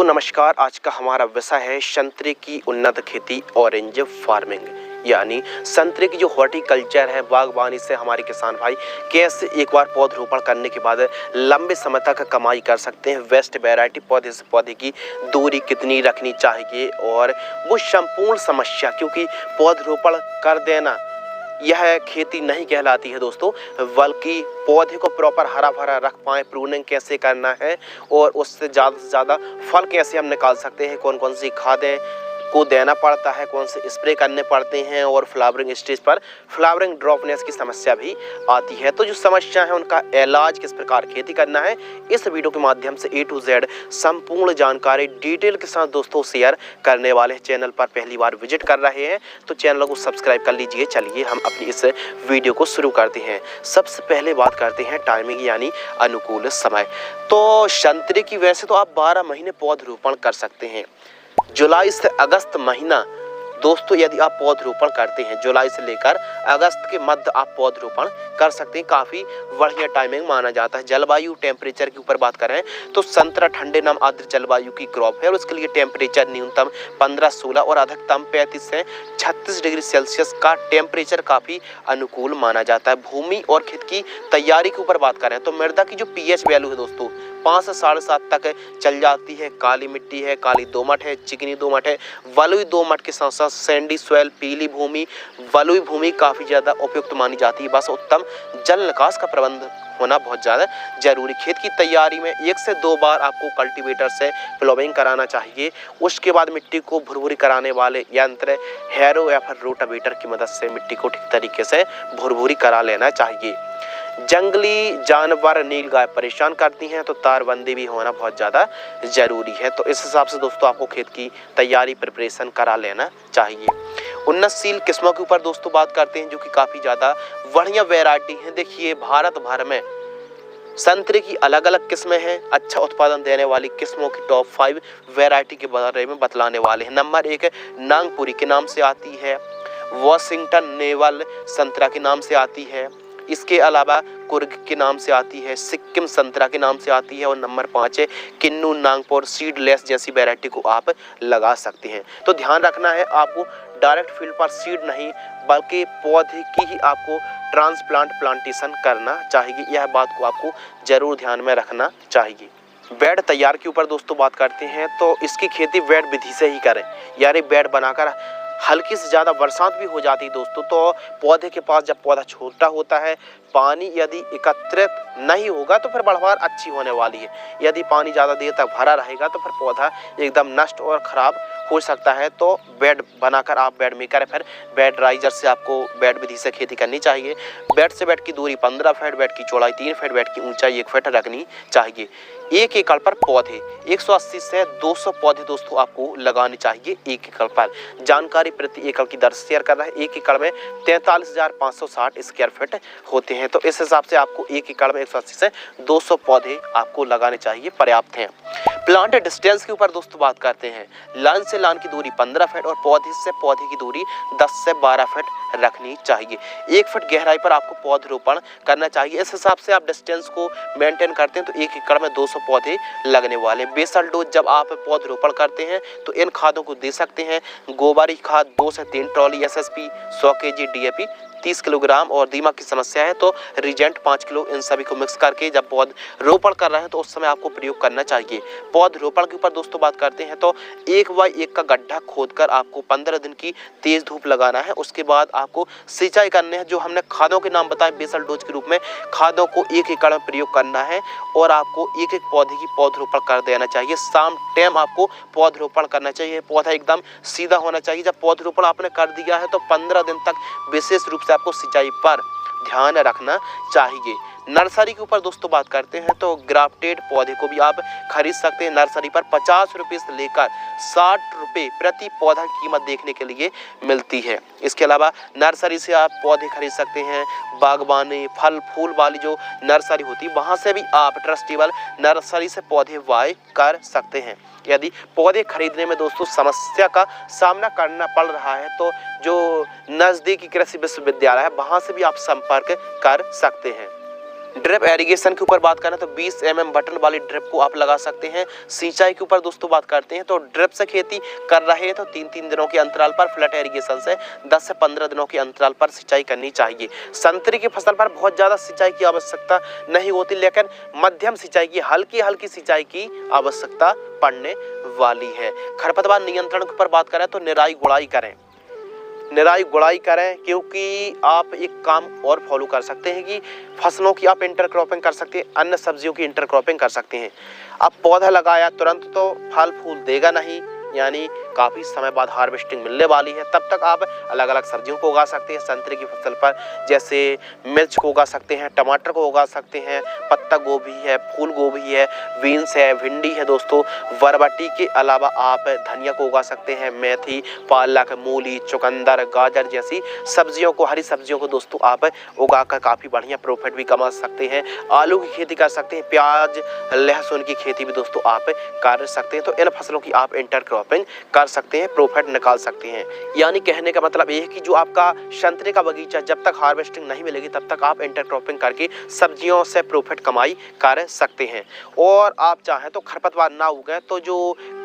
तो नमस्कार, आज का हमारा विषय है संतरे की उन्नत खेती ऑरेंज फार्मिंग, यानी संतरे की जो हॉर्टिकल्चर है, बागवानी से हमारे किसान भाई कैसे एक बार पौधरोपण करने के बाद लंबे समय तक कमाई कर सकते हैं। वेस्ट वैरायटी पौधे से पौधे की दूरी कितनी रखनी चाहिए और वो संपूर्ण समस्या, क्योंकि पौधरोपण कर देना यह खेती नहीं कहलाती है दोस्तों, बल्कि पौधे को प्रॉपर हरा भरा रख पाएँ, प्रूनिंग कैसे करना है और उससे ज़्यादा से ज़्यादा फल कैसे हम निकाल सकते हैं, कौन कौन सी खादें को देना पड़ता है, कौन से स्प्रे करने पड़ते हैं और फ्लावरिंग स्टेज पर फ्लावरिंग ड्रॉपनेस की समस्या भी आती है। तो जो समस्या है उनका इलाज किस प्रकार खेती करना है, इस वीडियो के माध्यम से A to Z संपूर्ण जानकारी डिटेल के साथ दोस्तों शेयर करने वाले हैं। चैनल पर पहली बार विजिट कर रहे हैं तो चैनल को सब्सक्राइब कर लीजिए। चलिए हम अपनी इस वीडियो को शुरू करते हैं। सबसे पहले बात करते हैं टाइमिंग यानी अनुकूल समय। तो संतरे की वैसे तो आप 12 महीने पौधरोपण कर सकते हैं। जुलाई से अगस्त महीना दोस्तों यदि आप पौधरोपण करते हैं, जुलाई से लेकर अगस्त के मध्य आप पौधरोपण कर सकते हैं, काफ़ी बढ़िया टाइमिंग माना जाता है। जलवायु टेम्परेचर के ऊपर बात करें तो संतरा ठंडे नम आर्द्र जलवायु की क्रॉप है और उसके लिए टेम्परेचर न्यूनतम 15-16 और अधिकतम 35 से 36 डिग्री सेल्सियस का टेम्परेचर काफ़ी अनुकूल माना जाता है। भूमि और खेत की तैयारी के ऊपर बात करें तो मृदा की जो pH वैल्यू है दोस्तों 5 से 7.5 तक चल जाती है। काली मिट्टी है, काली दोमट है, चिकनी दोमट है, बलुई दोमट के साथ साथ सैंडी सॉइल, पीली भूमि, बलुई भूमि काफ़ी ज़्यादा उपयुक्त मानी जाती है। बस उत्तम जल निकास का प्रबंध होना बहुत ज़्यादा जरूरी। खेत की तैयारी में 1 से 2 बार आपको कल्टीवेटर से प्लोविंग कराना चाहिए। उसके बाद मिट्टी को भुरभुरी कराने वाले यंत्र हैरो या फिर रोटावेटर की मदद से मिट्टी को ठीक तरीके से भुरभुरी करा लेना चाहिए। जंगली जानवर नीलगाय परेशान करती हैं तो तारबंदी भी होना बहुत ज़्यादा ज़रूरी है। तो इस हिसाब से दोस्तों आपको खेत की तैयारी प्रिपरेशन करा लेना चाहिए। उन्नतशील किस्मों के ऊपर दोस्तों बात करते हैं जो कि काफ़ी ज़्यादा बढ़िया वैरायटी है। देखिए भारत भर में संतरे की अलग अलग किस्में हैं। अच्छा उत्पादन देने वाली किस्मों की टॉप 5 वैरायटी के बारे में बतलाने वाले हैं। नंबर 1 नागपुरी के नाम से आती है, वॉशिंगटन नेवल संतरा के नाम से आती है, इसके अलावा कुर्ग के नाम से आती है, सिक्किम संतरा के नाम से आती है और नंबर 5 है किन्नू नागपुर सीडलेस जैसी वैरायटी को आप लगा सकते हैं। तो ध्यान रखना है आपको डायरेक्ट फील्ड पर सीड नहीं बल्कि पौधे की ही आपको प्लांटेशन करना चाहिए। यह बात को आपको जरूर ध्यान में रखना चाहिए। बेड तैयार के ऊपर दोस्तों बात करते हैं तो इसकी खेती बेड विधि से ही करें, यानी बेड बनाकर हल्की से ज़्यादा बरसात भी हो जाती है दोस्तों तो पौधे के पास जब पौधा छोटा होता है पानी यदि एकत्रित नहीं होगा तो फिर बढ़वार अच्छी होने वाली है। यदि पानी ज़्यादा देर तक भरा रहेगा तो फिर पौधा एकदम नष्ट और ख़राब हो सकता है। तो बेड बनाकर आप बेड मेकर फिर बेड राइजर से आपको बेड विधि से खेती करनी चाहिए। बेड से बेड की दूरी 15 फीट, बेड की चौड़ाई 3 फीट, बेड की ऊंचाई 1 फीट रखनी चाहिए। 1 एकड़ पर पौधे 180 से 200 पौधे दोस्तों आपको लगाने चाहिए 1 एकड़ पर। जानकारी प्रति एकड़ की दर शेयर कर रहा है। 1 एकड़ में 43,560 स्क्वायर फीट होते हैं। तो इस हिसाब से आपको 1 एकड़ में 180 से 200 पौधे आपको लगाने चाहिए, पर्याप्त हैं। प्लांट डिस्टेंस के ऊपर दोस्तों बात करते हैं। लाइन से लाइन की दूरी 15 फीट और पौधे से पौधे की दूरी 10 से 12 फीट रखनी चाहिए। 1 फीट गहराई पर आपको पौधरोपण करना चाहिए। इस हिसाब से आप डिस्टेंस को मेंटेन करते हैं तो 1 एकड़ में 200 पौधे लगने वाले। बेसल डोज जब आप पौधरोपण करते हैं तो इन खादों को दे सकते हैं। गोबरी खाद 2 से 3 trolley SSP, 100 kg DAP, 30 kilogram और दीमक की समस्या है तो रिजेंट 5 किलो, इन सभी को मिक्स करके जब पौधरोपण कर रहे हैं तो उस समय आपको प्रयोग करना चाहिए। पौधरोपण के ऊपर दोस्तों बात करते हैं तो 1 बाई 1 का गड्ढा खोदकर आपको 15 दिन की तेज धूप लगाना है। उसके बाद आपको सिंचाई करने हैं। जो हमने खादों के नाम बताए बेसल डोज के रूप में खादों को 1 एकड़ में प्रयोग करना है और आपको एक एक पौधे की पौधरोपण कर देना चाहिए। शाम टाइम आपको पौधरोपण करना चाहिए। पौधा एकदम सीधा होना चाहिए। जब पौधरोपण आपने कर दिया है तो 15 दिन तक विशेष रूप से आपको सिंचाई पर ध्यान रखना चाहिए। नर्सरी के ऊपर दोस्तों बात करते हैं तो ग्राफ्टेड पौधे को भी आप खरीद सकते हैं। नर्सरी पर 50 रुपये से लेकर 60 रुपये प्रति पौधा की कीमत देखने के लिए मिलती है। इसके अलावा नर्सरी से आप पौधे खरीद सकते हैं। बागवानी फल फूल वाली जो नर्सरी होती है वहाँ से भी आप ट्रस्टेबल नर्सरी से पौधे बाय कर सकते हैं। यदि पौधे खरीदने में दोस्तों समस्या का सामना करना पड़ रहा है तो जो नज़दीकी कृषि विश्वविद्यालय है वहाँ से भी आप संपर्क कर सकते हैं। ड्रिप एरिगेशन के ऊपर बात करें तो 20 mm बटन वाली ड्रिप को आप लगा सकते हैं। सिंचाई के ऊपर दोस्तों बात करते हैं तो ड्रिप से खेती कर रहे हैं तो 3-3 दिनों के अंतराल पर, फ्लैट एरिगेशन से 10 से 15 दिनों के अंतराल पर सिंचाई करनी चाहिए। संतरे की फसल पर बहुत ज़्यादा सिंचाई की आवश्यकता नहीं होती, लेकिन मध्यम सिंचाई की, हल्की सिंचाई की आवश्यकता पड़ने वाली है। खरपतवार नियंत्रण के ऊपर बात करें तो निराई गुड़ाई करें, क्योंकि आप एक काम और फॉलो कर सकते हैं कि फसलों की आप इंटरक्रॉपिंग कर सकते हैं, अन्य सब्जियों की इंटरक्रॉपिंग कर सकते हैं। अब पौधा लगाया तुरंत तो फल फूल देगा नहीं, यानी काफ़ी समय बाद हार्वेस्टिंग मिलने वाली है। तब तक आप अलग अलग सब्जियों को उगा सकते हैं संतरे की फसल पर, जैसे मिर्च को उगा सकते हैं, टमाटर को उगा सकते हैं, पत्ता गोभी है, फूल गोभी है, बीन्स है, भिंडी है दोस्तों। बरबटी के अलावा आप धनिया को उगा सकते हैं, मेथी, पालक, मूली, चुकंदर, गाजर जैसी सब्जियों को, हरी सब्जियों को दोस्तों आप उगाकर काफ़ी बढ़िया प्रॉफिट भी कमा सकते हैं। आलू की खेती कर सकते हैं, प्याज, लहसुन की खेती भी दोस्तों आप कर सकते हैं। तो इन फसलों की आप इंटरक्रॉपिंग कर सकते हैं, प्रॉफिट निकाल सकते हैं। यानी कहने का मतलब ये है कि जो आपका संतरे का बगीचा, जब तक हार्वेस्टिंग नहीं मिलेगी तब तक आप इंटरक्रॉपिंग करके सब्जियों से प्रॉफिट कमाई कर सकते हैं। और आप चाहें तो खरपतवार ना उगे तो जो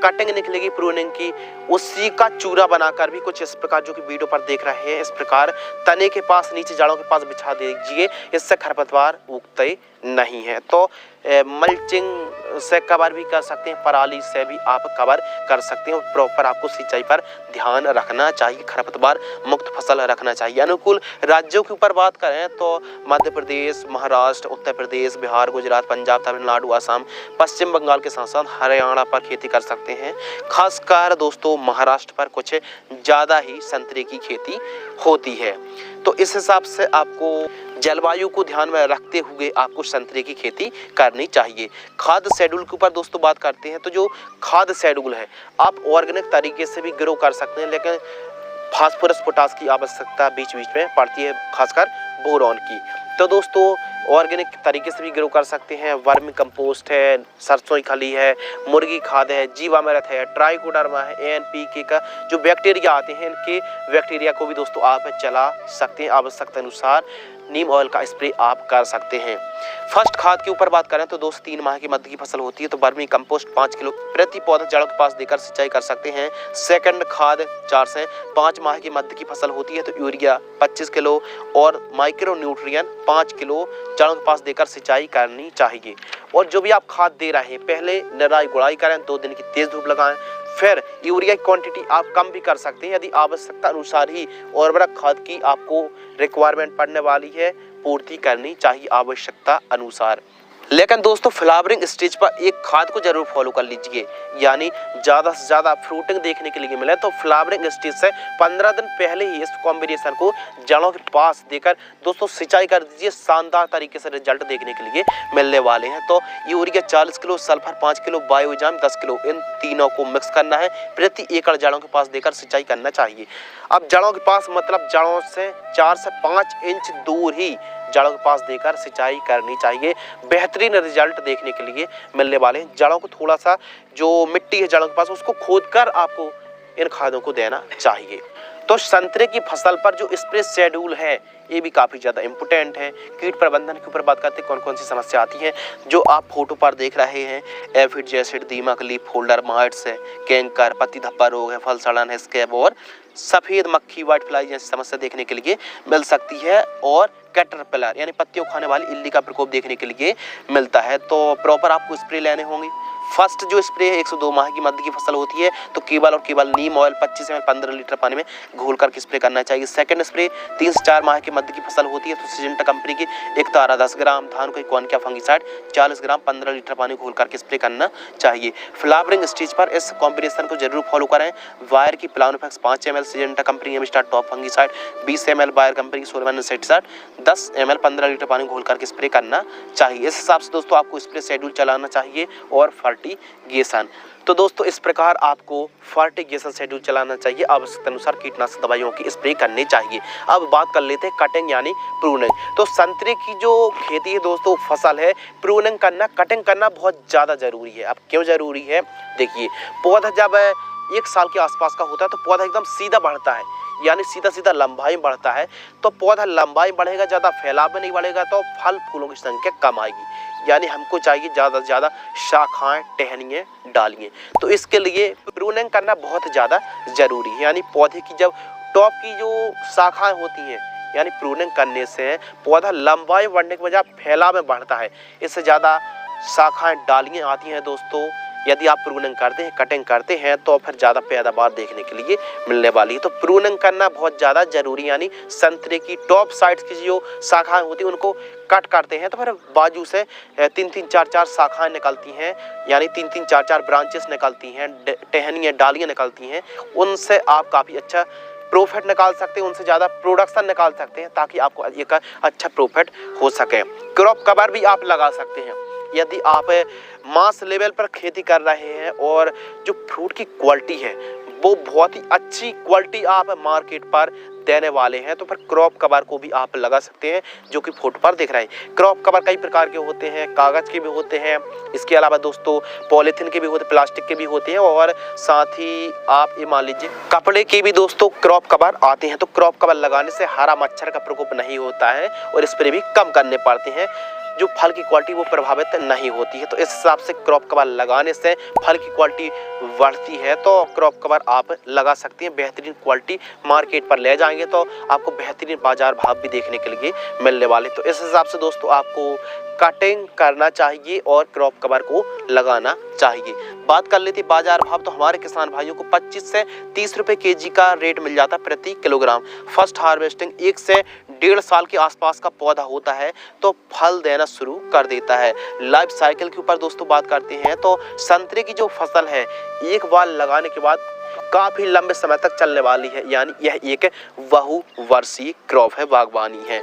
कटिंग निकलेगी प्रूनिंग की, उसी का चूरा बनाकर भी कुछ इस प्रकार, जो कि वीडियो पर देख रहे हैं, इस प्रकार तने के पास, नीचे जड़ों के पास बिछा दीजिए, इससे खरपतवार उगते नहीं है। तो मल्चिंग से कवर भी कर सकते हैं, पराली से भी आप कवर कर सकते हैं। प्रॉपर आपको सिंचाई पर ध्यान रखना चाहिए, खरपतवार मुक्त फसल रखना चाहिए। अनुकूल राज्यों के ऊपर बात करें तो मध्य प्रदेश, महाराष्ट्र, उत्तर प्रदेश, बिहार, गुजरात, पंजाब, तमिलनाडु, असम, पश्चिम बंगाल के साथ साथ हरियाणा पर खेती कर सकते हैं। खासकर दोस्तों महाराष्ट्र पर कुछ ज़्यादा ही संतरे की खेती होती है। तो इस हिसाब से आपको जलवायु को ध्यान में रखते हुए आपको संतरे की खेती करनी चाहिए। खाद शेड्यूल के ऊपर दोस्तों बात करते हैं तो जो खाद शेड्यूल है, आप ऑर्गेनिक तरीके से भी ग्रो कर सकते हैं, लेकिन फास्फोरस, पोटास की आवश्यकता बीच बीच में पड़ती है, खासकर बोरॉन की। तो दोस्तों ऑर्गेनिक तरीके से भी ग्रो कर सकते हैं। वर्मी कंपोस्ट है, सरसों की खली है, मुर्गी खाद है, जीवामृत है, ट्राइकोडर्मा है, एनपीके का जो बैक्टीरिया आते हैं, इनके बैक्टीरिया को भी दोस्तों आप चला सकते हैं। आवश्यकता अनुसार नीम ऑयल का स्प्रे आप कर सकते हैं। फर्स्ट खाद के ऊपर बात करें तो 2 से 3 माह की मध्य की फसल होती है तो वर्मी कंपोस्ट 5 किलो प्रति पौधा जड़ों के पास देकर सिंचाई कर सकते हैं। सेकंड खाद 4 से 5 माह की मध्य की फसल होती है तो यूरिया 25 किलो और माइक्रो न्यूट्रिएंट 5 किलो जड़ों के पास देकर सिंचाई करनी चाहिए। और जो भी आप खाद दे रहे हैं, पहले निराई गुड़ाई करें, 2 दिन की तेज धूप लगाएं, फिर यूरिया की क्वांटिटी आप कम भी कर सकते हैं यदि आवश्यकता अनुसार ही उर्वरक खाद की आपको रिक्वायरमेंट पड़ने वाली है, पूर्ति करनी चाहिए आवश्यकता अनुसार। लेकिन दोस्तों फ्लावरिंग स्टेज पर एक खाद को जरूर फॉलो कर लीजिए, यानी ज़्यादा से ज़्यादा फ्रूटिंग देखने के लिए मिले तो फ्लावरिंग स्टेज से 15 दिन पहले ही इस कॉम्बिनेशन को जड़ों के पास देकर दोस्तों सिंचाई कर दीजिए। शानदार तरीके से रिजल्ट देखने के लिए मिलने वाले हैं। तो यूरिया 40 किलो, सल्फर 5 किलो, बायोजाम 10 किलो, इन तीनों को मिक्स करना है, प्रति एकड़ जड़ों के पास देकर सिंचाई करना चाहिए। अब जड़ों के पास मतलब जड़ों से 4 से 5 इंच दूर ही जड़ों के पास देकर सिंचाई करनी चाहिए। बेहतरीन रिजल्ट देखने के लिए मिलने वाले हैं। जड़ों को थोड़ा सा जो मिट्टी है जड़ों के पास उसको खोदकर आपको इन खादों को देना चाहिए। तो संतरे की फसल पर जो स्प्रे शेड्यूल है ये भी काफ़ी ज़्यादा इम्पोर्टेंट है। कीट प्रबंधन के ऊपर बात करते हैं, कौन कौन सी समस्या आती है जो आप फोटो पर देख रहे हैं। एफिड, जैसिड, दीमक, लीफ होल्डर, माइट्स है, कैंकर, पत्ती धब्बा रोग है, फल सड़न है, स्कैब और सफ़ेद मक्खी, व्हाइट फ्लाई जैसी समस्या देखने के लिए मिल सकती है। और कैटरपिलर यानी पत्तियों खाने वाली इल्ली का प्रकोप देखने के लिए मिलता है। तो प्रॉपर आपको स्प्रे लेने होंगे। फर्स्ट जो स्प्रे है 102 माह की मध्य की फसल होती है तो केवल और केवल नीम ऑयल 25 ml 15 लीटर पानी में घोल करके स्प्रे करना चाहिए। सेकंड स्प्रे 3 से 4 माह की मध्य की फसल होती है तो सिजेंटा कंपनी की एक तारा 10 ग्राम, धान को कॉनकिया फंगिसाइड 40 ग्राम 15 लीटर पानी घोल करके स्प्रे करना चाहिए। फ्लावरिंग स्टेज पर इस कॉम्बिनेशन को जरूर फॉलो करें। वायर की Planofix 5 ml, Syngenta company Amistar top fungicide 20 ml, Bayer company की सोलमन इंसेक्टिसाइड 10 ml 15 लीटर पानी घोल करके स्प्रे करना चाहिए। इस हिसाब से दोस्तों आपको स्प्रे शेड्यूल चलाना चाहिए। और फर्टिगेशन, तो दोस्तों इस प्रकार आपको फर्टिगेशन शेड्यूल चलाना चाहिए। आवश्यकता अनुसार कीटनाशक दवाइयों की स्प्रे करनी चाहिए। अब बात कर लेते हैं कटिंग यानी प्रूनिंग। तो संतरे की जो खेती है दोस्तों, फसल है, प्रूनिंग करना, कटिंग करना बहुत ज़्यादा जरूरी है। अब क्यों जरूरी है, देखिए पौधा जब 1 साल के आसपास का होता है तो पौधा एकदम सीधा बढ़ता है, यानी सीधा सीधा लंबाई में बढ़ता है, तो पौधा लंबाई बढ़ेगा, ज़्यादा फैलाव में नहीं बढ़ेगा, तो फल फूलों की संख्या कम आएगी। यानी हमको चाहिए ज़्यादा से ज़्यादा शाखाएं, टहनियाँ, डालियाँ। तो इसके लिए प्रूनिंग करना बहुत ज़्यादा ज़रूरी है। यानी पौधे की जब टॉप की जो शाखाएं होती हैं, यानी प्रूनिंग करने से पौधा लंबाई बढ़ने के बजाय फैलाव में बढ़ता है। इससे ज़्यादा शाखाएं, डालियाँ आती हैं दोस्तों। यदि आप प्रूनिंग करते हैं, कटिंग करते हैं, तो फिर ज़्यादा पैदावार देखने के लिए मिलने वाली है। तो प्रूनिंग करना बहुत ज़्यादा जरूरी, यानी संतरे की टॉप साइड्स की जो शाखाएं होती हैं उनको कट करते हैं, तो फिर बाजू से 3-3, 4-4 शाखाएं निकलती हैं, यानी 3-3, 4-4 ब्रांचेस निकलती हैं, टहनियाँ, डालियाँ निकलती हैं। उनसे आप काफ़ी अच्छा प्रॉफिट निकाल सकते हैं, उनसे ज़्यादा प्रोडक्शन निकाल सकते हैं, ताकि आपको एक अच्छा प्रॉफिट हो सके। क्रॉप कवर भी आप लगा सकते हैं। यदि आप मास लेवल पर खेती कर रहे हैं और जो फ्रूट की क्वालिटी है वो बहुत ही अच्छी क्वालिटी आप मार्केट पर देने वाले हैं, तो फिर क्रॉप कवर को भी आप लगा सकते हैं, जो कि फोटो पर दिख रहे हैं। क्रॉप कवर कई प्रकार के होते हैं, कागज़ के भी होते हैं, इसके अलावा दोस्तों पॉलीथीन के भी होते हैं, प्लास्टिक के भी होते हैं, और साथ ही आप ये मान लीजिए कपड़े के भी दोस्तों क्रॉप कवर आते हैं। तो क्रॉप कवर लगाने से हरा मच्छर का प्रकोप नहीं होता है और स्प्रे भी कम करने पड़ते हैं, जो फल की क्वालिटी वो प्रभावित नहीं होती है। तो इस हिसाब से क्रॉप कवर लगाने से फल की क्वालिटी बढ़ती है, तो क्रॉप कवर आप लगा सकते हैं। बेहतरीन क्वालिटी मार्केट पर ले जाएंगे तो आपको बेहतरीन बाजार भाव भी देखने के लिए मिलने वाले। तो इस हिसाब से दोस्तों आपको कटिंग करना चाहिए और क्रॉप कवर को लगाना चाहिए। बात कर लेते बाजार भाव, तो हमारे किसान भाइयों को 25 से 30 रुपए केजी का रेट मिल जाता है प्रति किलोग्राम। फर्स्ट हार्वेस्टिंग 1 से 1.5 साल के आसपास का पौधा होता है तो फल देना शुरू कर देता है। लाइफ साइकिल के ऊपर दोस्तों बात करते हैं, तो संतरे की जो फसल है एक बार लगाने के बाद काफी लंबे समय तक चलने वाली है, यानी यह एक बहुवर्षीय क्रॉप है, बागवानी है।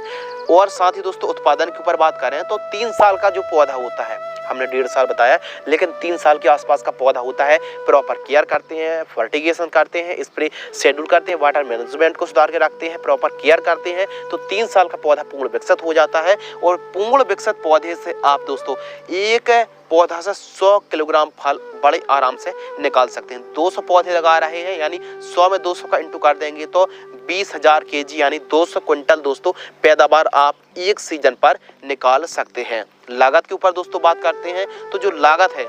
और साथ ही दोस्तों उत्पादन के ऊपर बात करें तो 3 साल का जो पौधा होता है, हमने 1.5 साल बताया, लेकिन 3 साल के आसपास का पौधा होता है। प्रॉपर केयर करते हैं, फर्टिगेशन करते हैं, स्प्रे शेड्यूल करते हैं, वाटर मैनेजमेंट को सुधार के रखते हैं, प्रॉपर केयर करते हैं, तो 3 साल का पौधा पूर्ण विकसित हो जाता है। और पूर्ण विकसित पौधे से आप दोस्तों एक पौधा से 100 किलोग्राम फल बड़े आराम से निकाल सकते हैं। 200 पौधे लगा रहे हैं, यानी 100 में 200 का इंटू कर देंगे तो 20,000 केजी यानी 200 क्विंटल दोस्तों पैदावार आप एक सीजन पर निकाल सकते हैं। लागत के ऊपर दोस्तों बात करते हैं, तो जो लागत है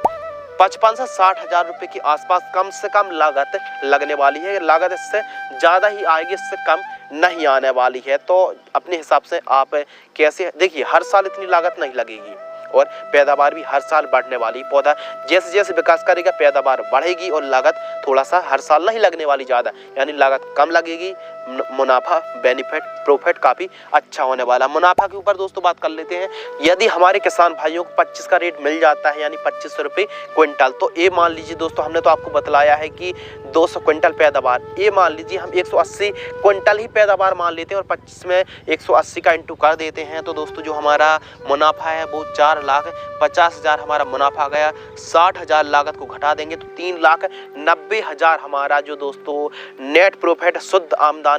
55 से 60,000 रुपए के आसपास कम से कम लागत लगने वाली है। लागत इससे ज़्यादा ही आएगी, इससे कम नहीं आने वाली है। तो अपने हिसाब से आप कैसे देखिए, हर साल इतनी लागत नहीं लगेगी और पैदावार भी हर साल बढ़ने वाली। पौधा जैसे जैसे विकास करेगा पैदावार बढ़ेगी और लागत थोड़ा सा हर साल नहीं लगने वाली ज़्यादा, यानी लागत कम लगेगी, मुनाफा, बेनिफिट, प्रॉफिट काफ़ी अच्छा होने वाला। मुनाफा के ऊपर दोस्तों बात कर लेते हैं। यदि हमारे किसान भाइयों को 25 का रेट मिल जाता है, यानी 2500 रुपये क्विंटल, तो ये मान लीजिए दोस्तों, हमने तो आपको बतलाया है कि 200 क्विंटल पैदावार, ये मान लीजिए हम 180 क्विंटल ही पैदावार मान लेते हैं और 25 में 180 का इंटू कर देते हैं, तो दोस्तों जो हमारा मुनाफा है वो 4,50,000 हमारा मुनाफा गया। 60,000 लागत को घटा देंगे तो 3,90,000 हमारा जो दोस्तों नेट प्रॉफिट, शुद्ध आमदनी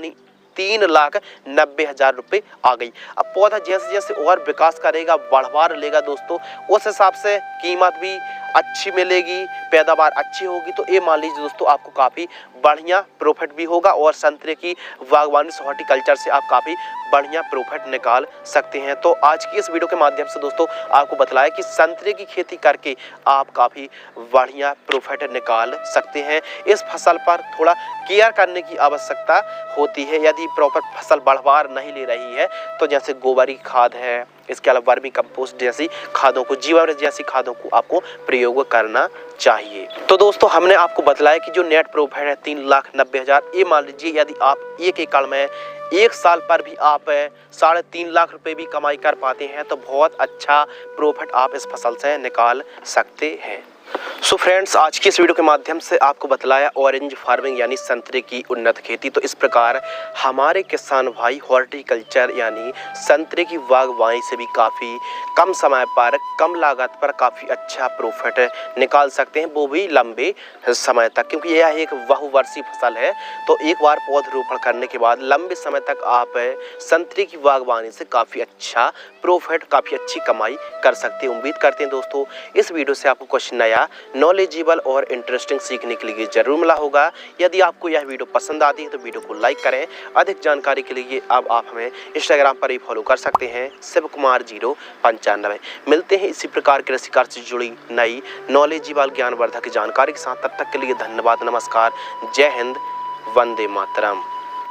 3,90,000 रुपये आ गई। अब पौधा जैसे जैसे और विकास करेगा, बढ़वा लेगा दोस्तों, उस हिसाब से कीमत भी अच्छी मिलेगी, पैदावार अच्छी होगी। तो ये मान लीजिए दोस्तों आपको काफ़ी बढ़िया प्रॉफिट भी होगा और संतरे की बागवानी से, हॉर्टिकल्चर से आप काफ़ी बढ़िया प्रॉफिट निकाल सकते हैं। तो आज की इस वीडियो के माध्यम से दोस्तों आपको बतलाया कि संतरे की खेती करके आप काफ़ी बढ़िया प्रॉफिट निकाल सकते हैं। इस फसल पर थोड़ा केयर करने की आवश्यकता होती है। यदि प्रॉपर फसल बढ़वार नहीं ले रही है तो जैसे गोबर की खाद है, इसके अलावा वर्मी कंपोस्ट जैसी खादों को, जीवामृत जैसी खादों को आपको प्रयोग करना चाहिए। तो दोस्तों हमने आपको बतलाया कि जो नेट प्रॉफिट है 3,90,000, ये मान लीजिए यदि आप 1 एकड़ में 1 साल पर भी आप 3.5 लाख रुपए भी कमाई कर पाते हैं तो बहुत अच्छा प्रॉफिट आप इस फसल से निकाल सकते हैं। सो फ्रेंड्स, आज की इस वीडियो के माध्यम से आपको बतलाया ऑरेंज फार्मिंग यानी संतरे की उन्नत खेती। तो इस प्रकार हमारे किसान भाई हॉर्टिकल्चर यानी संतरे की बागवानी से भी काफ़ी कम समय पर, कम लागत पर काफ़ी अच्छा प्रॉफिट निकाल सकते हैं, वो भी लंबे समय तक, क्योंकि यह एक बहुवर्षीय फसल है। तो एक बार पौधरोपण करने के बाद लंबे समय तक आप संतरे की बागवानी से काफ़ी अच्छा प्रॉफिट, काफ़ी अच्छी कमाई कर सकते हैं। उम्मीद करते हैं दोस्तों इस वीडियो से आपको कुछ नया नॉलेजेबल और इंटरेस्टिंग सीखने के लिए जरूर मिला होगा। यदि आपको यह वीडियो पसंद आती है तो वीडियो को लाइक करें। अधिक जानकारी के लिए अब आप हमें इंस्टाग्राम पर ही फॉलो कर सकते हैं, शिव कुमार 095। मिलते हैं इसी प्रकार के कृषि कार्य से जुड़ी नई नॉलेजेबल ज्ञानवर्धक जानकारी के साथ। तब तक के लिए धन्यवाद, नमस्कार, जय हिंद, वंदे मातरम।